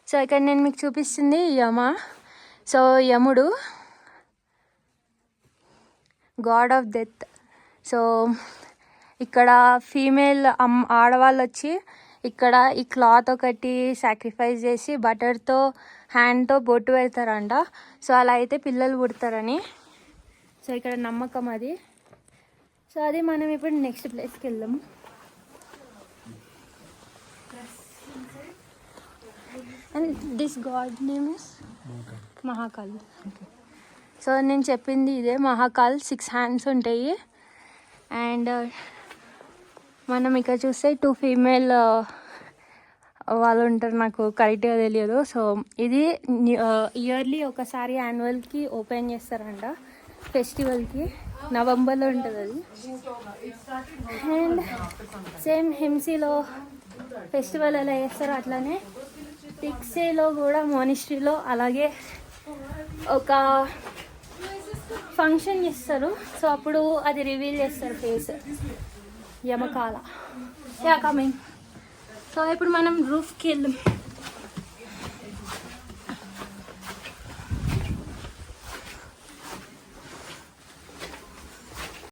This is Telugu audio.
సో ఇక్కడ నేను మీకు చూపిస్తుంది యమ. సో యముడు గాడ్ ఆఫ్ డెత్. సో ఇక్కడ ఫీమేల్ ఆడవాళ్ళు వచ్చి ఇక్కడ ఈ క్లాత్ ఒకటి సాక్రిఫైస్ చేసి బటర్తో హ్యాండ్తో బొట్టు పెడతారంట. సో అలా అయితే పిల్లలు పుడతారని. సో ఇక్కడ నమ్మకం అది. సో అది మనం ఇప్పుడు నెక్స్ట్ ప్లేస్కి వెళ్దాము. And this God name is Mahakal. So నేను చెప్పింది ఇదే, మహాకాల్ 6 హ్యాండ్స్ ఉంటాయి. అండ్ మనం ఇక్కడ చూస్తే 2 ఫీమేల్ వాళ్ళు ఉంటారు, నాకు కరెక్ట్గా తెలియదు. సో ఇది ఇయర్లీ ఒకసారి యాన్యువల్కి ఓపెన్ చేస్తారంట, ఫెస్టివల్కి. నవంబర్లో ఉంటుంది అది. అండ్ సేమ్ హింసీలో ఫెస్టివల్ ఎలా చేస్తారో అట్లానే టిక్సేలో కూడా మోనిస్ట్రీలో అలాగే ఒక ఫంక్షన్ చేస్తారు. సో అప్పుడు అది రివీల్ చేస్తారు ఫేస్, యమకాల. Yeah coming. సో ఇప్పుడు మనం రూఫ్కి వెళ్దాం.